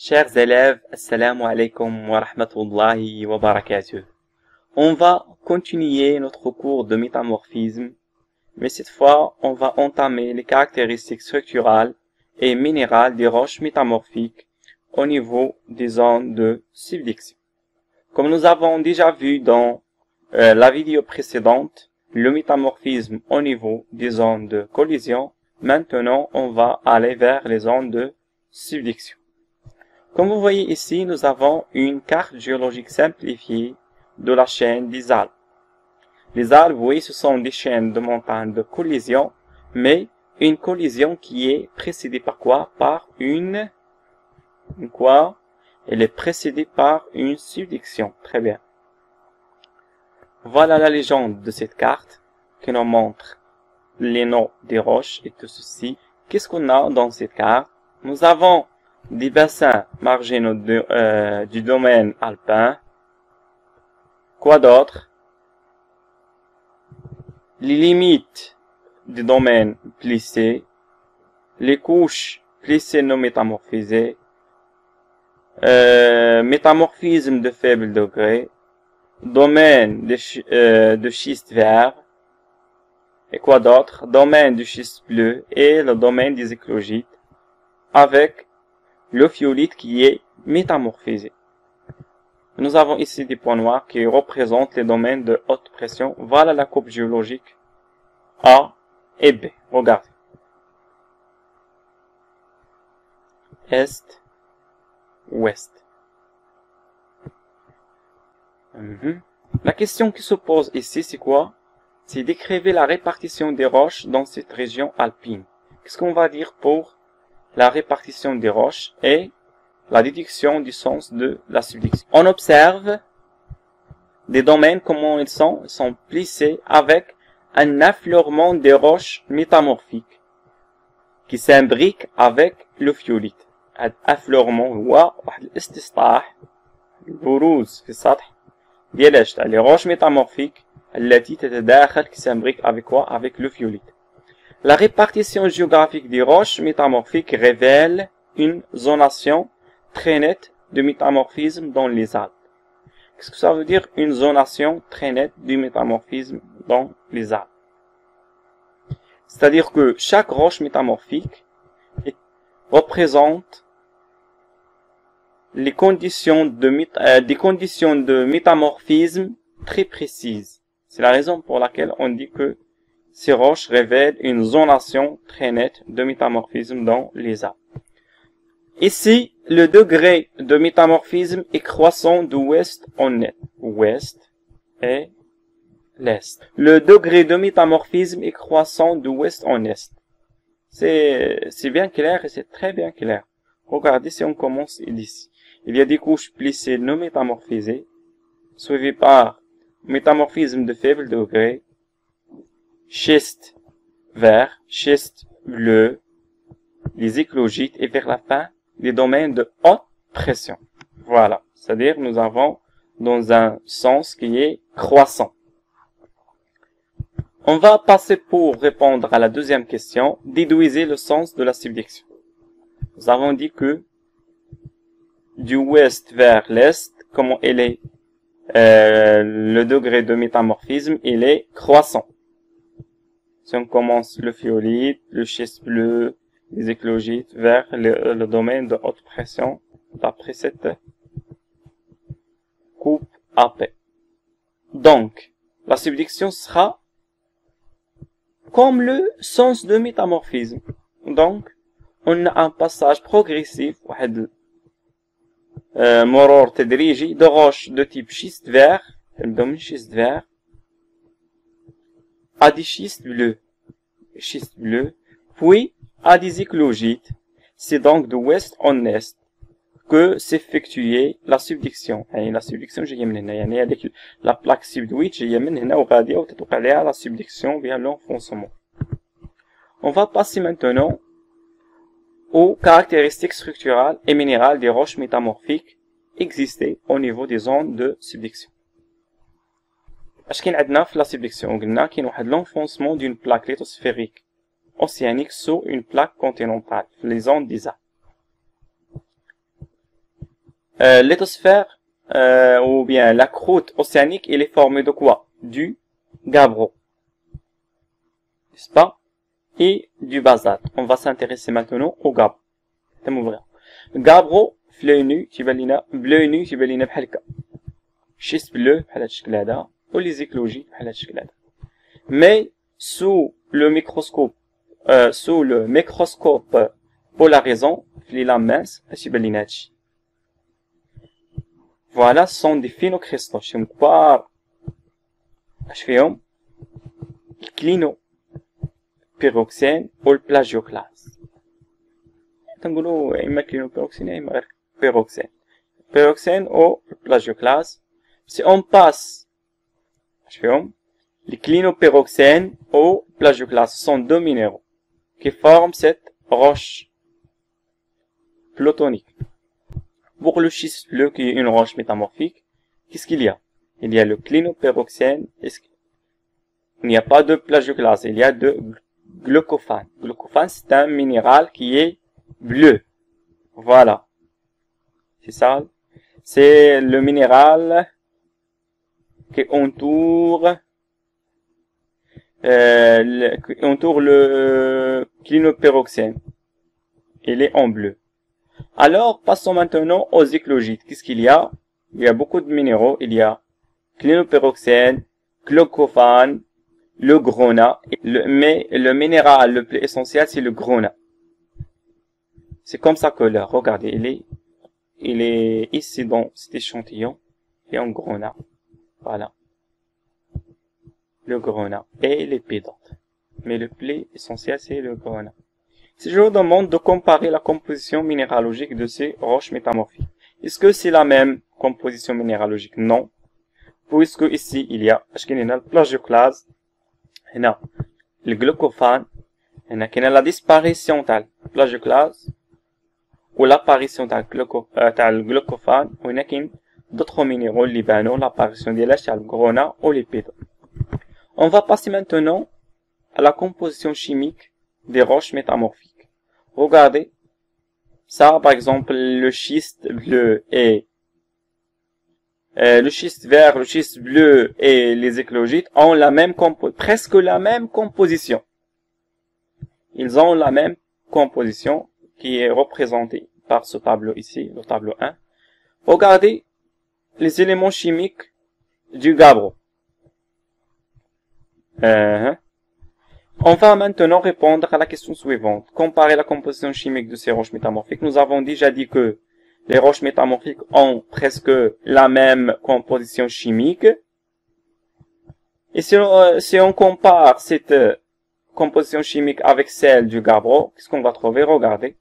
Chers élèves, assalamu alaikum wa rahmatullahi wa barakatuh. On va continuer notre cours de métamorphisme, mais cette fois, on va entamer les caractéristiques structurales et minérales des roches métamorphiques au niveau des zones de subduction. Comme nous avons déjà vu dans la vidéo précédente, le métamorphisme au niveau des zones de collision, maintenant on va aller vers les zones de subduction. Comme vous voyez ici, nous avons une carte géologique simplifiée de la chaîne des Alpes. Les Alpes, vous voyez, ce sont des chaînes de montagnes de collision, mais une collision qui est précédée par quoi? Par une quoi? Elle est précédée par une subduction. Très bien. Voilà la légende de cette carte qui nous montre les noms des roches et tout ceci. Qu'est-ce qu'on a dans cette carte? Nous avons des bassins marginaux du domaine alpin. Quoi d'autre? Les limites du domaine plissé, les couches plissées non métamorphisées, métamorphisme de faible degré, domaine de schiste vert, et quoi d'autre? Domaine du schiste bleu et le domaine des éclogites, avec le phyolite qui est métamorphisé. Nous avons ici des points noirs qui représentent les domaines de haute pression. Voilà la coupe géologique A et B. Regardez. Est, ouest. La question qui se pose ici, c'est quoi? C'est d'écrire la répartition des roches dans cette région alpine. Qu'est-ce qu'on va dire pour la répartition des roches et la déduction du sens de la subduction? On observe des domaines, comment ils sont plissés avec un affleurement des roches métamorphiques qui s'imbriquent avec le phyolite. Affleurement هو واحد الاستصلاح البروز في السطح ديال les roches métamorphiques التي تتداخل qui s'imbriquent avec quoi? Avec le phyolite. La répartition géographique des roches métamorphiques révèle une zonation très nette de métamorphisme dans les Alpes. Qu'est-ce que ça veut dire une zonation très nette du métamorphisme dans les Alpes? C'est-à-dire que chaque roche métamorphique représente les conditions des conditions de métamorphisme très précises. C'est la raison pour laquelle on dit que ces roches révèlent une zonation très nette de métamorphisme dans les Alpes. Ici, le degré de métamorphisme est croissant d'ouest en est. Ouest et l'est. Le degré de métamorphisme est croissant d'ouest en est. C'est bien clair et c'est très bien clair. Regardez si on commence d'ici. Il y a des couches plissées non métamorphisées, suivies par métamorphisme de faible degré, schiste vert, schiste bleu, les éclogites et vers la fin, les domaines de haute pression. Voilà. C'est-à-dire, nous avons dans un sens qui est croissant. On va passer pour répondre à la deuxième question, déduisez le sens de la subduction. Nous avons dit que du ouest vers l'est, comment il est, le degré de métamorphisme, il est croissant. Si on commence le phyolite, le schiste bleu, les éclogites vers le domaine de haute pression, d'après cette coupe AP. Donc, la subduction sera comme le sens de métamorphisme. Donc, on a un passage progressif, مرور تدريجي de roches de type schiste vert, à des schistes bleus, puis à des éclogites. C'est donc de ouest en est que s'effectuait la subduction. يعني la subduction جاية من هنا، يعني هذيك la plaque subduite جاية من هنا وغادية وتتوقع عليها la subduction via l'enfoncement. On va passer maintenant aux caractéristiques structurales et minérales des roches métamorphiques existées au niveau des zones de subduction. اش كاين عندنا في لا سبدكسيون؟ قلنا كاين واحد l'enfoncement d'une plaque lithosphérique océanique sous une plaque continentale في les zones des Alpes. L'éthosphère, ou bien la croûte océanique, elle est formée de quoi? Du gabbro, n'est-ce pas? Et du basalte. On va s'intéresser maintenant au gabbro. Le gabbro, bleu nu, bleu nu بحال هكا. Schiste bleu بحال هاد الشكل هذا، و les éclogites بحال هاد الشكل هذا. Mais sous le microscope polarisant, في les lames minces, اش يبان لينا هادشي. Voilà, ce sont des phénocristaux. شتيهم كبار. اش فيهم؟ الكلينو بيروكسين و البلاجيوكلاز. تنقولوا اما كلينو بيروكسين اما غير بيروكسين. Pyroxène ou plagioclase. Si on passe, les clinopyroxène ou plagioclase sont deux minéraux qui forment cette roche plutonique. Pour le schiste bleu qui est une roche métamorphique, qu'est-ce qu'il y a? Il y a le clinopyroxène. Il n'y a pas de plagioclase, il y a de glucophane. Glucophane, c'est un minéral qui est bleu. Voilà. C'est ça. C'est le minéral qui entoure le clinopyroxène. Il est en bleu. Alors, passons maintenant aux éclogites. Qu'est-ce qu'il y a? Il y a beaucoup de minéraux. Il y a clinopyroxène, glucophane, le grenat. Mais le minéral le plus essentiel, c'est le grenat. C'est comme sa couleur. Regardez, il est ici dans cet échantillon et en grenat. Voilà. Le grenat et les pédantes. Mais le plus essentiel, c'est le grenat. Si je vous demande de comparer la composition minéralogique de ces roches métamorphiques, est-ce que c'est la même composition minéralogique? Non. Puisque ici, il y a le plagioclase, le glucophane, la disparition de plagioclase, ou l'apparition d'un glucophane, ou d'autres minéraux libanaux, l'apparition de le grenat ou les pédantes. On va passer maintenant à la composition chimique des roches métamorphiques. Regardez, ça par exemple le schiste bleu et le schiste vert, le schiste bleu et les éclogites ont presque la même composition. Ils ont la même composition qui est représentée par ce tableau ici, le tableau 1. Regardez les éléments chimiques du gabbro. On va maintenant répondre à la question suivante. Comparer la composition chimique de ces roches métamorphiques. Nous avons déjà dit que les roches métamorphiques ont presque la même composition chimique. Et si on compare cette composition chimique avec celle du gabbro, qu'est-ce qu'on va trouver? Regardez.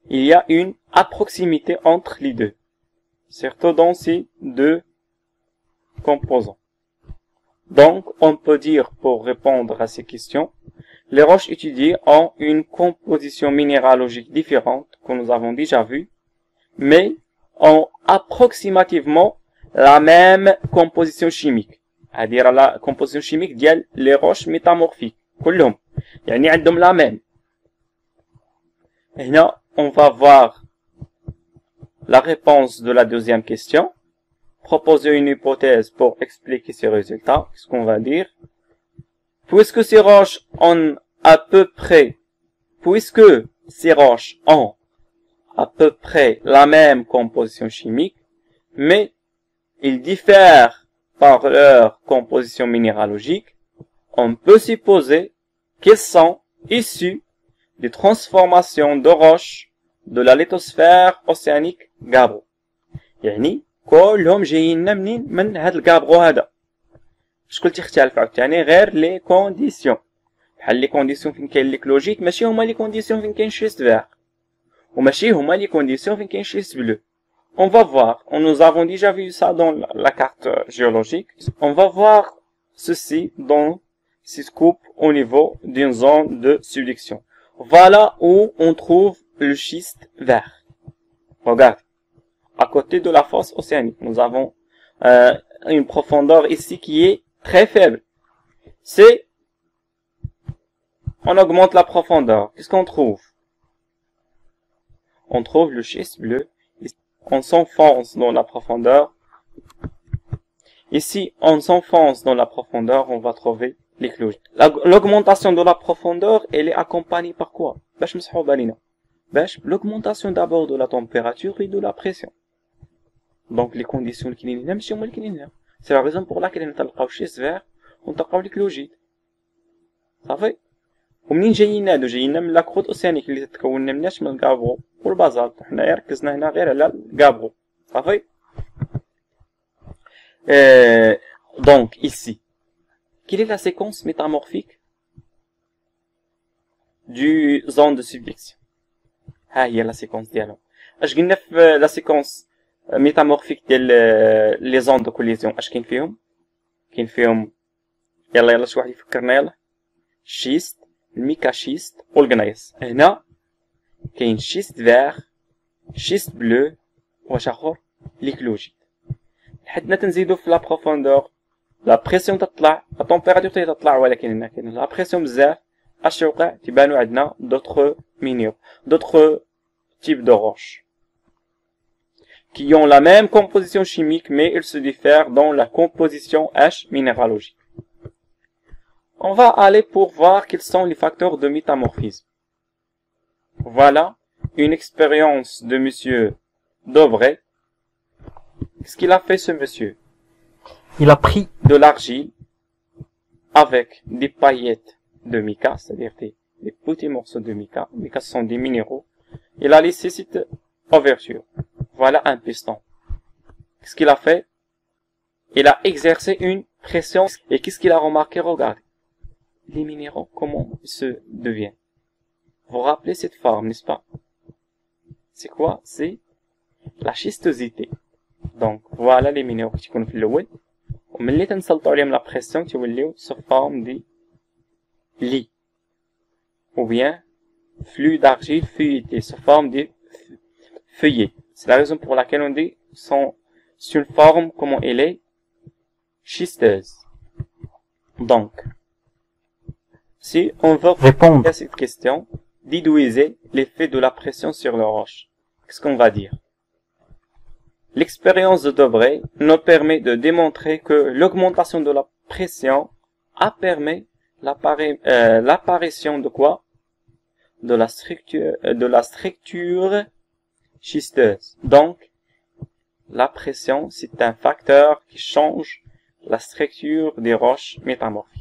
Il y a une proximité entre les deux. Surtout dans ces deux composants. Donc, on peut dire, pour répondre à ces questions, les roches étudiées ont une composition minéralogique différente, que nous avons déjà vu, mais ont approximativement la même composition chimique. C'est-à-dire la composition chimique ديال les roches métamorphiques. كلهم. يعني عندهم la même. Maintenant, on va voir la réponse de la deuxième question. Proposer une hypothèse pour expliquer ces résultats. Qu'est-ce qu'on va dire? Puisque ces roches ont à peu près la même composition chimique, mais ils diffèrent par leur composition minéralogique, on peut supposer qu'ils sont issus des transformations de roches de la lithosphère océanique gabbro. يعني كلهم جايين منين؟ من هذا الكابغو هذا. شكون تختلف عاوتاني غير لي كونديسيون. بحال لي كونديسيون فين كاين ليكلوجيت ماشي هما لي كونديسيون فين كاين شيست فيغ. وماشي هما لي كونديسيون فين كاين شيست بلو. On va voir, nous avons déjà vu ça dans la carte géologique. On va voir ceci dans cette coupe au niveau d'une zone de subduction. Voilà où on trouve le schiste vert. Regarde. À côté de la fosse océanique, nous avons une profondeur ici qui est très faible. On augmente la profondeur. Qu'est-ce qu'on trouve? On trouve le schiste bleu. on s'enfonce dans la profondeur. Et si on s'enfonce dans la profondeur, on va trouver l'éclosion. L'augmentation de la profondeur, elle est accompagnée par quoi? L'augmentation d'abord de la température et de la pression. Donc les conditions qui c'est la raison pour laquelle on تلقاو شي سفير ونتلقاو l'éclogite. صافي. ومنين جايين من لا كروت اوسيانيك اللي تتكون مناش من الكابغو والبازالت. حنايا ركزنا هنا غير على الكابغو. صافي. Donc ici, quelle est la séquence métamorphique du zone de subvection? ها هي la séquence ديالهم. اش قلنا في la séquence métamorphique ديال les zones de collision اش كاين فيهم؟ كاين فيهم يلا شي واحد يفكرنا يلا. شيست، الميكاشيست والغنايس. هنا كاين شيست فيغ، شيست بلو، واش اخر؟ ليكلوجيت. حدنا تنزيدو في لا بروفوندور، لا بريسيون تطلع، لا تمبيراتور تطلع، ولكن هنا كاين لا بريسيون بزاف. اش يوقع؟ تيبانو عندنا دوطخ مينيور، دوطخ تيب دو روش qui ont la même composition chimique, mais ils se diffèrent dans la composition H minéralogique. On va aller pour voir quels sont les facteurs de métamorphisme. Voilà une expérience de monsieur Dobray. Qu'est-ce qu'il a fait, ce monsieur? Il a pris de l'argile avec des paillettes de mica, c'est-à-dire des petits morceaux de mica. Mica, ce sont des minéraux. Il a laissé cette ouverture. Voilà un piston. Qu'est-ce qu'il a fait? Il a exercé une pression. Et qu'est-ce qu'il a remarqué? Regardez. Les minéraux, comment ils se deviennent? Vous vous rappelez cette forme, n'est-ce pas? C'est quoi? C'est la schistosité. Donc, voilà les minéraux qui sont في الأول. وملي تنسلطوا عليهم la pression توليو sous forme de lit. Ou bien, flux d'argile feuilleté, sous forme de feuillet. C'est la raison pour laquelle on dit sont sur une forme, comment elle est, schisteuse. Donc, si on veut répondre à cette question, déduisez l'effet de la pression sur le roche. Qu'est-ce qu'on va dire? L'expérience de Dobray nous permet de démontrer que l'augmentation de la pression a permis l'apparition de quoi? De la structure schisteuse. Donc, la pression, c'est un facteur qui change la structure des roches métamorphiques.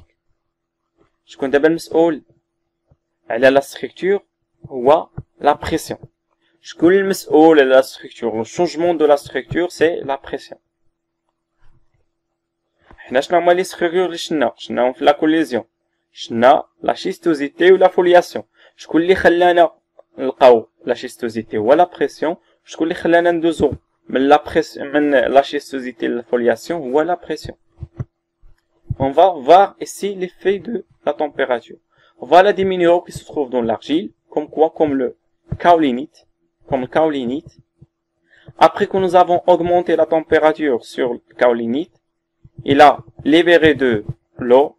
شكون دابا المسؤول على la structure هو la pression. شكون المسؤول على la structure? Le changement de la structure, c'est la pression. حنا شنو هما لي structures اللي شناهم في la collision؟ شنا la schistosité ou la foliation. شكون اللي خلانا نلقاو la schistosité ou la pression? شكون اللي خلانا ندوزو من la schistosité la foliation ou la pression? On va voir ici l'effet de la température. Voilà des minéraux qui se trouvent dans l'argile, comme quoi? Comme le kaolinite. Après que nous avons augmenté la température sur le kaolinite, il a libéré de l'eau,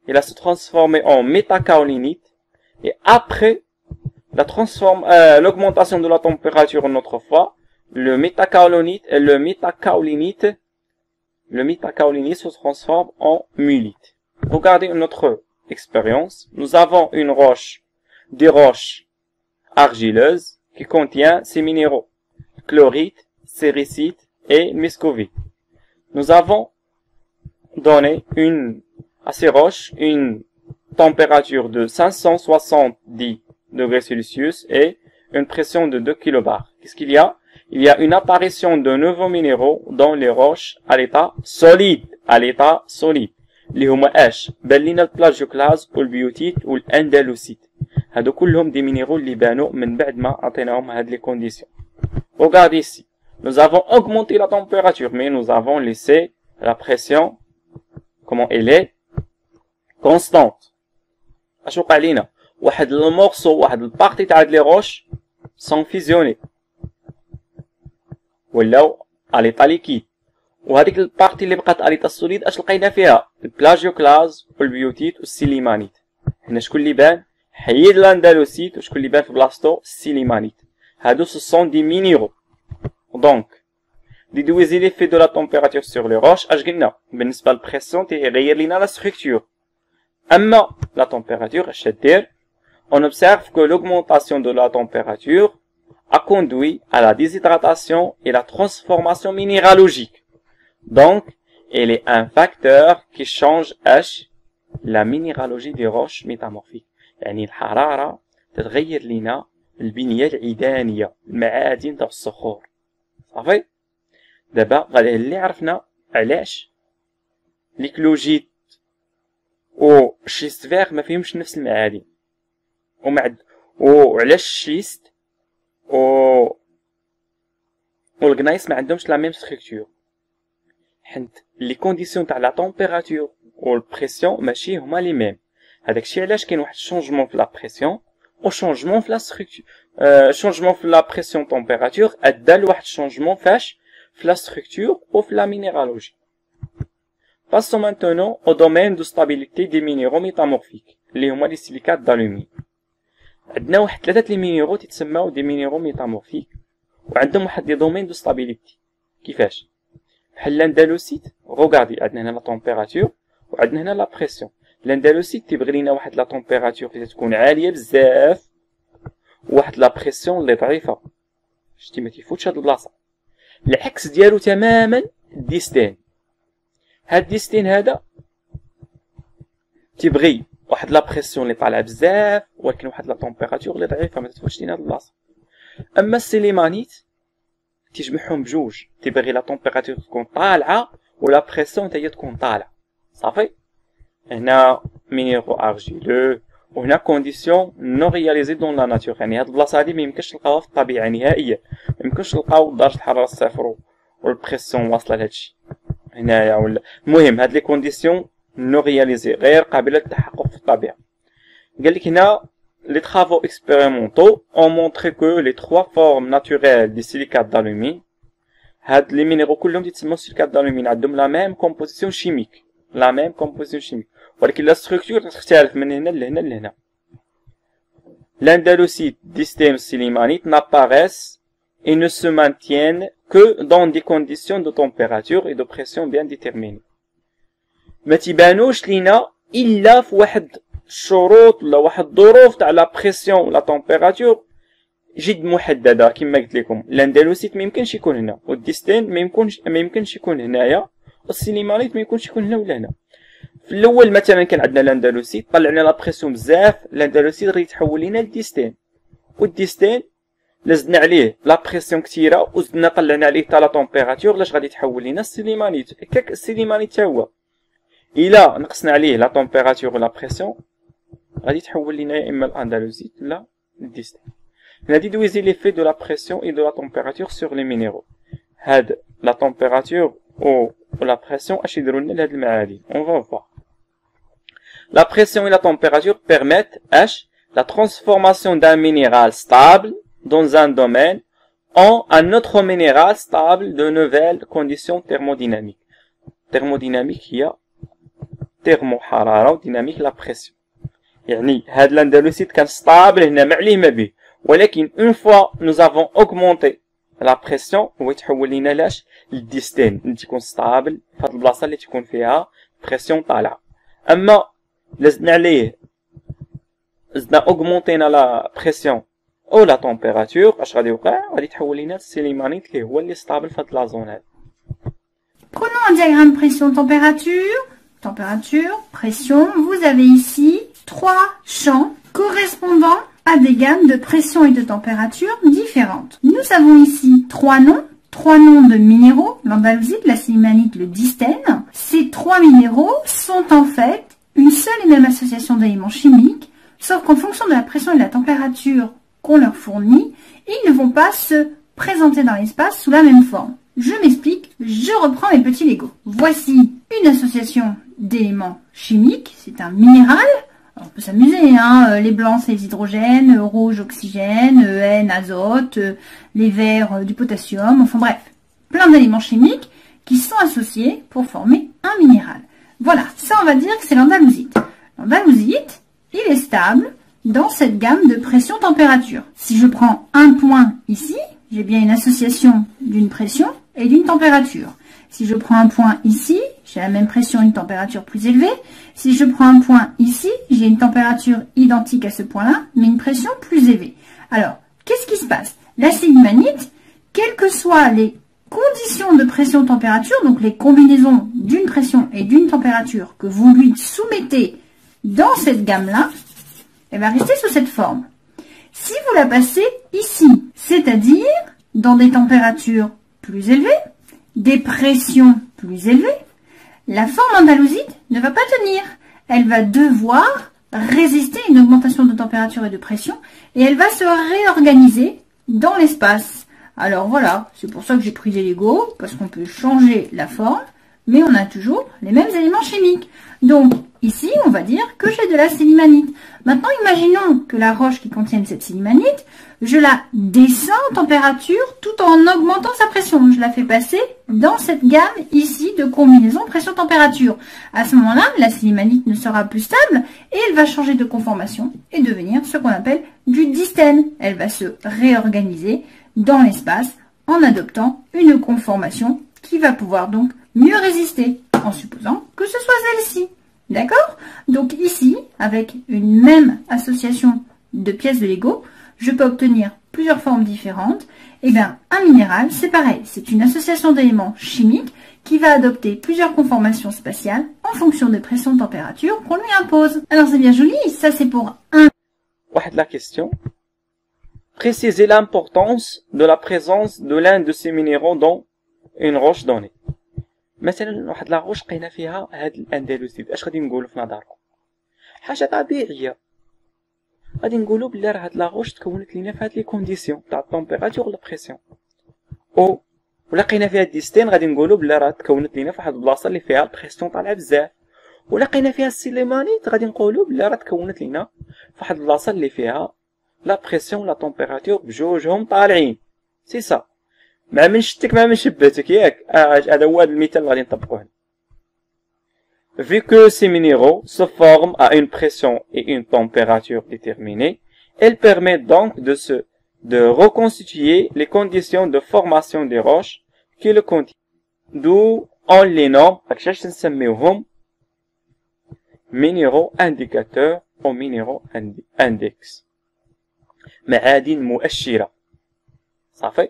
il a se transformé en métakaolinite, et après l'augmentation de la température une autre fois, le métakaolinite se transforme en mulite. Regardez notre expérience. Nous avons des roches argileuses qui contient ces minéraux, chlorite, séricite et muscovite. Nous avons donné à ces roches une température de 570 degrés Celsius et une pression de 2 kbar. Qu'est-ce qu'il y a? Il y a une apparition de nouveaux minéraux dans les roches à l'état solide. اللي هما اش؟ بان لينا البلاجيوكلاز والبيوتيت والاندلوسيت. هادو كلهم دي مينيرو اللي بانوا من بعد ما عطيناهم هاد لي كونديسيون. Regardez ici. Nous avons augmenté la température, mais nous avons laissé la pression, comment elle est, constante. اش وقع لينا؟ واحد المورسو، واحد البارتي تاع هاد لي روش سون فيزيوني ولاو اليطا ليكيد، وهذيك البارتي اللي بقات اليطا سوليد اش لقينا فيها؟ البلاجيوكلاز والبيوتيت والسيليمانيت. هنا شكون اللي بان؟ حيد الاندلوسيت، وشكون اللي بان في بلاصتو؟ السيليمانيت. هادو سو سون دي مينيرو. Donc, déduisez l'effet de la température sur les roches. اش قلنا بالنسبة للبريسيون تيغير لنا la structure. أما la température اش تدير؟ On observe que l'augmentation de la température a conduit à la déshydratation et la transformation minéralogique. Donc, elle est un facteur qui change la minéralogie des roches métamorphiques. يعني الحرارة تتغير لنا البنية العيدانية المعادن تاع الصخور. صافي؟ دابا غادي اللي عرفنا علاش ليكلوجيت و الشيستفير ما فيهمش نفس المعادن وعلاش الشيست والغنايس ما عندهمش لا ميم ستركتور، حيت لي كونديسيون تاع لا تمبيراتور و البريسيون ماشي هما لي ميم. هذاك الشيء علاش كاين واحد الشونجمون في لا بريسيون و شونجمون في لا ستركتور. شونجمون في لا بريسيون تمبيراتور ادى لواحد الشونجمون فاش في la structure ou في la minéralogie. Passons maintenant au domaine de stabilité des minéraux métamorphiques اللي هما لي سيليكات d'alumine. عندنا واحد ثلاثة لي مينيرو تيتسماو دي مينيرو ميتامورفيك وعندهم واحد دي دومين دو ستابيليتي. كيفاش؟ بحال الاندلوسيت غوغاردي عندنا هنا لا تمبيراتور وعندنا هنا لا بريسيون. الاندلوسيت تيبغي لينا واحد لا تمبيراتور اللي تكون عالية بزاف وواحد لا بريسيون اللي ضعيفة. شتي ما تيفوتش هاد البلاصة. العكس ديالو تماما الديستين. هاد الديستين هذا تيبغي واحد لا بريسيون اللي طالعه بزاف ولكن واحد لا تمبيراتور اللي ضعيفه ما تتفوتش لينا هاد البلاصه. اما السيليمانيت تيجمعهم بجوج، تيبغي لا تمبيراتور تكون طالعه ولا بريسيون حتى هي تكون طالعه. صافي؟ هنا مينيرو ارجيلو وهنا كونديسيون نو رياليزي دون لا ناتور. يعني هاد البلاصه هادي ميمكنش نلقاوها في الطبيعه نهائيا، ميمكنش نلقاو درجه الحراره صفر والبريسيون واصله لهادشي هنايا ولا. المهم هاد لي كونديسيون نو رياليزي غير قابله للتحقق في الطبيعه. قال لك هنا les travaux expérimentaux ont montré que les trois formes naturelles des silicates d'alumine هاد لي مينيرو كلهم تيتسموا سيليكات d'alumine عندهم لا ميم كومبوزيسيون شيميك ولكن لا ستركتور تختلف من هنا لهنا لهنا. L'andalosite, distème sélimanite n'apparaissent et ne se maintiennent que dans des conditions de température et de pression bien déterminées. ما تيبانوش لينا الا في واحد الشروط ولا واحد الظروف تاع لا بريسيون ولا تمبيراتور جد محدده. كما قلت لكم الاندلوسيت ما يمكنش يكون هنا والديستين ما يمكنش يكون هنايا والسيليمانيت ما يكونش يكون هنا ولا هنا. في الاول مثلا كان عندنا الاندلوسيت طلعنا لا بريسيون بزاف، الاندلوسيت غادي يتحول لينا للديستين والديستين لزدنا عليه لا بريسيون كثيره وزدنا طلعنا عليه حتى لا تمبيراتور لاش غادي يتحول لينا السيليمانيت. هكاك السيليمانيت حتى هو الا نقصنا عليه لا تمبيراتور ولا بريسيون غادي يتحول لينا يا اما الاندلوسيت ولا الديستين. غادي دويزي ليفي دو لا بريسيون اي دو لا تمبيراتور سور لي مينيرو. هاد لا تمبيراتور و la pression اش يديروا لنا لهاد المعادن. On va voir. La pression et la température permettent la transformation d'un minéral stable dans un domaine en un autre minéral stable de nouvelles conditions thermodynamiques. Thermodynamique هي ترموحرارة وديناميك لا بريسيون. يعني هاد الاندلوسيت كان ستابل هنا ما عليه ما به، ولكن une fois nous avons augmenté لا بريسيون هو يتحول لينا لاش للديستين اللي تيكون ستابل في هاد البلاصه اللي تكون فيها بريسيون طالعه. اما لزدنا عليه زدنا اوغمونتينا لا بريسيون او لا تمبيراتور اش غادي يوقع؟ غادي يتحول لينا السيليمانيت اللي هو اللي ستابل في هاد لا زون هاد. Prenons un diagramme pression-température. Température, pression. Vous avez ici 3 champs correspondant à des gammes de pression et de température différentes. Nous avons ici 3 noms de minéraux, l'andalosite, la sélimanite, le distène. Ces 3 minéraux sont en fait une seule et même association d'éléments chimiques, sauf qu'en fonction de la pression et de la température qu'on leur fournit, ils ne vont pas se présenter dans l'espace sous la même forme. Je m'explique, je reprends mes petits Legos. Voici une association d'éléments chimiques, c'est un minéral. Alors, on peut s'amuser, hein. Les blancs c'est les hydrogènes, rouge oxygène, N azote, les verts du potassium, enfin bref, plein d'éléments chimiques qui sont associés pour former un minéral. Voilà, ça on va dire que c'est l'andalosite. L'andalosite, il est stable dans cette gamme de pression-température. Si je prends un point ici, j'ai bien une association d'une pression et d'une température. Si je prends un point ici, j'ai la même pression et une température plus élevée. Si je prends un point ici, j'ai une température identique à ce point-là, mais une pression plus élevée. Alors, qu'est-ce qui se passe? L'acide limanite, quelles que soient les conditions de pression-température, donc les combinaisons d'une pression et d'une température que vous lui soumettez dans cette gamme-là, elle va rester sous cette forme. Si vous la passez ici, c'est-à-dire dans des températures plus élevées, des pressions plus élevées, la forme andalousite ne va pas tenir. Elle va devoir résister à une augmentation de température et de pression et elle va se réorganiser dans l'espace. Alors voilà, c'est pour ça que j'ai pris des Lego, parce qu'on peut changer la forme, mais on a toujours les mêmes éléments chimiques. Donc ici, on va dire que j'ai de la silimanite. Maintenant, imaginons que la roche qui contienne cette silimanite, je la descends en température tout en augmentant sa pression. Je la fais passer dans cette gamme ici de combinaison pression-température. À ce moment-là, la silimanite ne sera plus stable et elle va changer de conformation et devenir ce qu'on appelle du distène. Elle va se réorganiser dans l'espace en adoptant une conformation qui va pouvoir donc mieux résister, en supposant que ce soit celle-ci. D'accord? Donc ici, avec une même association de pièces de Lego, je peux obtenir plusieurs formes différentes. Et bien, un minéral, c'est pareil. C'est une association d'éléments chimiques qui va adopter plusieurs conformations spatiales en fonction des pressions-températures qu'on lui impose. Alors c'est bien joli, ça c'est pour un. La question. Précisez l'importance de la présence de l'un de ces minéraux dans une roche donnée. مثلا واحد لا روش لقينا فيها هاد الاندلسيت، اش غادي نقولوا في نظركم؟ حاجه طبيعيه. غادي نقولوا بلي راه هاد لا روش تكونت لينا في هاد لي كونديسيون تاع التمبيراتور ولا بريسيون. او ولا لقينا فيها ديستين غادي نقولوا بلي راه تكونت لينا في واحد البلاصه اللي فيها البريسيون طالعه بزاف. ولا لقينا فيها السيليمانيت غادي نقولوا بلي راه تكونت لينا في واحد البلاصه اللي فيها لا بريسيون لا تمبيراتور بجوجهم طالعين. سي سا. ما من شتك ما من شبتك ياك. هذا هو المثال اللي غادي نطبقوه. Vu que ces minéraux se forment à une pression et une température déterminées, elle permet donc de reconstituer les conditions de formation des roches qui le contiennent. D'où on les nomme minéraux indicateurs ou minéraux index. معادن مؤشرة. صافي؟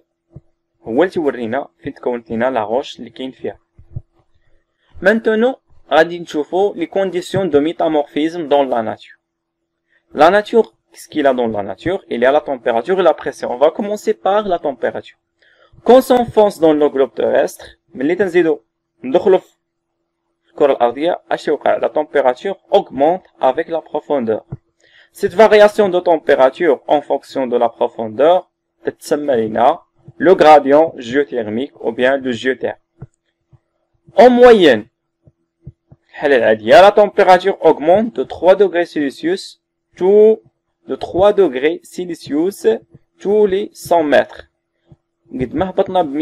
هو اللي تورينا فين تكونت لنا لا روش اللي كاين فيها. Maintenant, غادي نشوفوا les conditions de métamorphisme dans la nature. La nature, qu'est-ce qu'il y a dans la nature? Il y a la température et la pression. On va commencer par la température. Quand on s'enfonce dans le globe terrestre, ملي تنزيدو ندخلو في الكرة الأرضية، اش يوقع؟ La température augmente avec la profondeur. Cette variation de température en fonction de la profondeur تتسمى لنا le gradient géothermique ou bien le géotherme. En moyenne, la température augmente de 3 degrés Celsius tous les 100 mètres. قد ما هبطنا ب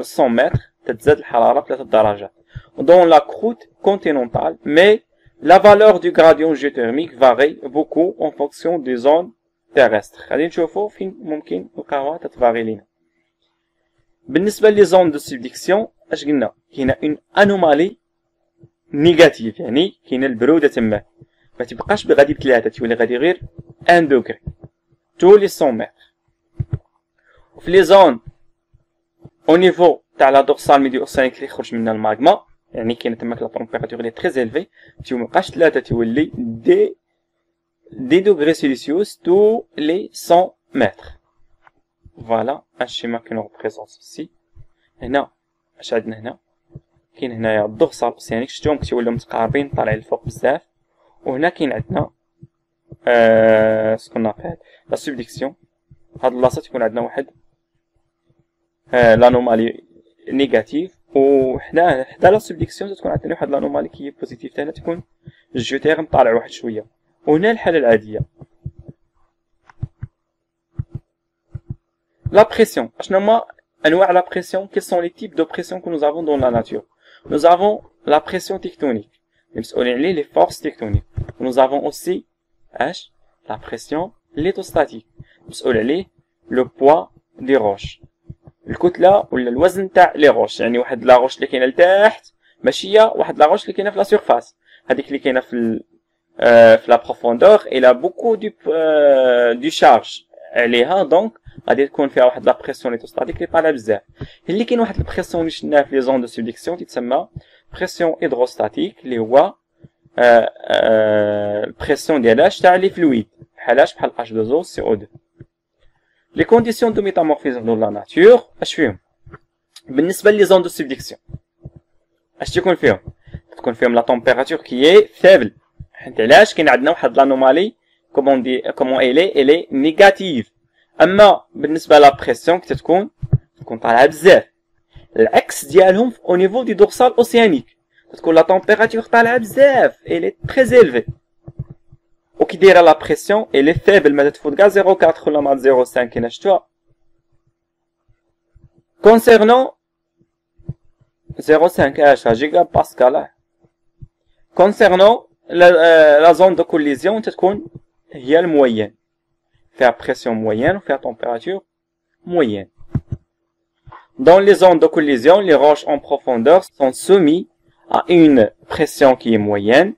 100 متر تتزاد الحرارة 3 درجات. Dans la croûte continentale, mais la valeur du gradient géothermique varie beaucoup en fonction des zones terrestres. غادي نشوفوا فين ممكن نلقاوها تتفاري لينا. بالنسبة لي زون دو سبديكسيون اش قلنا؟ كاينة اون انومالي نيجاتيف، يعني كاينة البرودة تما ما تبقاش غادي بثلاثة، تولي غادي غير 1 دوغري tous les 100 متر. وفي لي زون او نيفو تاع لا دورسال ميديو اوسانيك اللي يخرج منها الماغما، يعني كاينة تماك لا تمبيراتور اللي تري إلفي، متبقاش 3، تولي دي دوغري سيلسيوس tous les 100 متر. فوالا ان شيما كي نو بريزونس سي. هنا اش عندنا؟ هنا كاين هنايا الدورسال اوسانيك، شفتوهم كيوليو متقاربين طالعين الفوق بزاف. وهنا كاين عندنا سكون نابيل لا سبديكسيون. هاد البلاصه تكون عندنا واحد لانومالي نيجاتيف، وحدا لا سبديكسيون تكون عندنا واحد لانومالي كي بوزيتيف، حتى تكون الجيوتيرم طالع واحد شويه. وهنا الحاله العاديه. La pression. La pression, quels sont les types de pression que nous avons dans la nature? Nous avons la pression tectonique, les forces tectoniques. Nous avons aussi la pression lithostatique, le poids دي روش، الكتله ولا الوزن تاع لي روش. يعني واحد لا روش اللي كاينه لتحت ماشي هي واحد لا روش اللي كاينه في لا سيرفاس. هذيك اللي كاينه في لا بروفوندور الى بوكو دو شارج عليها، دونك غادي تكون فيها واحد لا بريسيون ليتوستاتيك اللي طالعه بزاف. اللي كاين واحد البريسيون اللي شفناه في لي زون دو سبديكسيون تتسمى بريسيون هيدروستاتيك، اللي هو البريسيون ديالاش تاع لي فلويد بحالاش بحال H2O CO2. لي كونديسيون دو ميتامورفيزم دو لا ناتور اش فيهم؟ بالنسبه لي زون دو سبديكسيون اش تكون فيهم؟ تكون فيهم لا تمبيراتور كي فابل. حيت علاش كاين عندنا واحد لانومالي كومون الي نيجاتيف. اما بالنسبه لا بريسيون كتكون طالعه بزاف. العكس ديالهم او نيفو دي دورسال اوسيانيك تكون لا تمبيراتور طالعه بزاف الي تري زيلفي، وكي دايره لا بريسيون الي فابل، ما تفوت كاع 0.4 ولا مع 0.5 كاين شفتوها. كونسيرنون 0.5 اش جيجا باسكال. كونسيرنون لا زون دو كوليزيون تكون هي الموين، فيها بريسيون موين وفيها تمبيراتور موين. Dans les zones de collision, les roches en profondeur sont soumises à une pression qui est moyenne,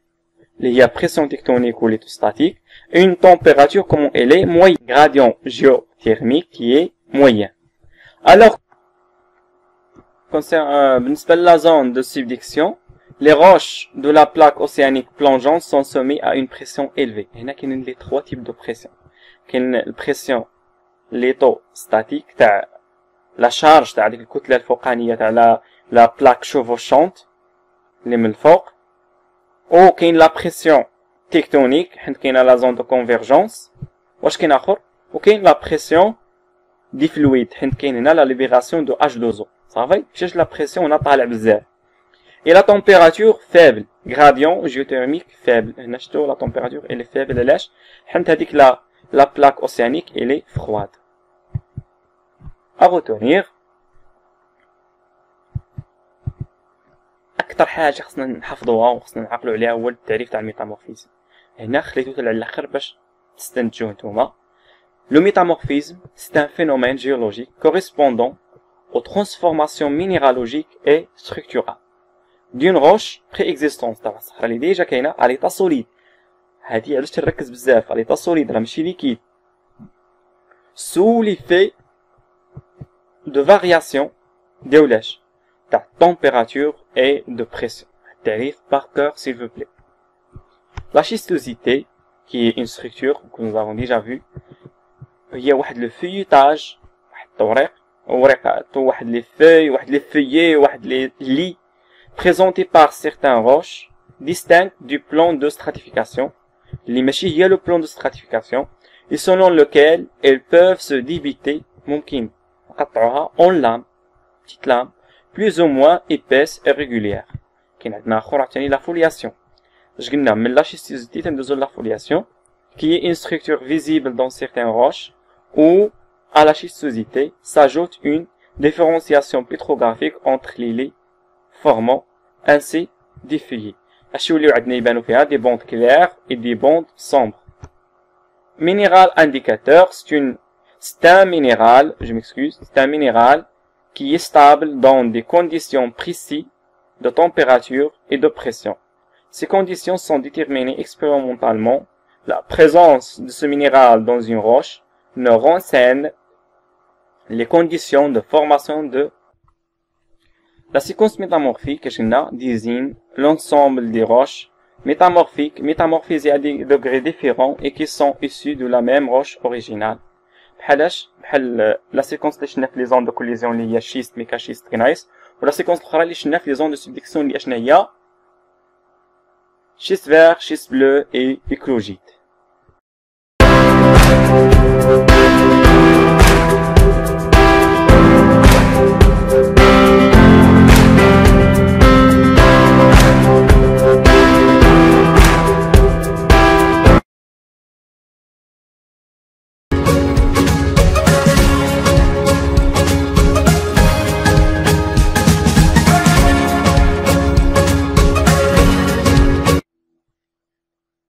il y a pression tectonique ou lithostatique, et une température comme elle est moyenne, gradient géothermique qui est moyen. Alors, concernant la zone de subduction, les roches de la plaque océanique plongeante sont soumises à une pression élevée. Il y a les trois types de pression. Il y a la pression lithostatique, la charge تاع ديك الكتله الفوقانيه تاع لا بلاك شوفوشونت اللي من الفوق، او كاين لا بريسيون تكتونيك حيت كاينه لا زون دو كونفيرجونس. واش كاين اخر؟ وكاين لا بريسيون دي فلويد حيت كاين هنا لا ليبيراسيون دو H2O. صافي مشاش لا بريسيون هنا طالع بزاف. اي لا تمبيراتور فابل، غراديون جيوتيرميك فابل. هنا شفتوا لا تمبيراتور الي فابل علاش؟ حيت هذيك لا بلاك اوسيانيك الي فرواد. أغوتونيغ أكثر حاجة خصنا نحفظوها وخصنا نعقلوا عليها هو التعريف تاع الميتامورفيزم. هنا خليتو على الآخر باش تستنتجوه نتوما. Le métamorphisme, c'est un phénomène géologique correspondant aux transformations minéralogiques et structurales d'une roche préexistante تاع الصخرة اللي ديجا كاينة على l'état solide. هادي علاش تركز بزاف على l'état solide راه ماشي ليكيد. sous l'effet de variation ديولاش تاع température et de pression. تعريف par cœur s'il vous plaît. La schistosité qui est une structure que nous avons déjà vu هي واحد le feuilletage، واحد الطوريق، ورقات، واحد les feuilles، واحد les feuillets، واحد les lits présentés par certaines roches distinctes du plan de stratification اللي ماشي هي le plan de stratification et selon lequel elles peuvent se débiter ممكن نقطعوها en lames، petites lames plus ou moins épaisses et régulières. كاين عندنا اخر عاوتاني لا فولياسيون. اش قلنا من لا شيستوزيتي تندوزو لا فولياسيون qui est une structure visible dans certaines roches où à la schistosité s'ajoute une différenciation pétrographique entre les lits formant ainsi des feuillets. اشو اللي عندنا يبانو فيها des bandes claires et des bandes sombres. Minéral indicateur, c'est un minéral, je m'excuse, c'est un minéral qui est stable dans des conditions précises de température et de pression. Ces conditions sont déterminées expérimentalement. La présence de ce minéral dans une roche ne renseigne les conditions de formation de la séquence métamorphique désigne l'ensemble des roches métamorphiques métamorphisées à des degrés différents et qui sont issues de la même roche originale. بحال لا سيكونس اللي شفنا في لي زون دو كوليزيون اللي هي شيست ميكاشيست كنايس، ولا سيكونس الاخرى اللي شفنا في لي زون دو سبديكسيون اللي شنو هي شيست فير، شيست بلو اي ايكلوجيت.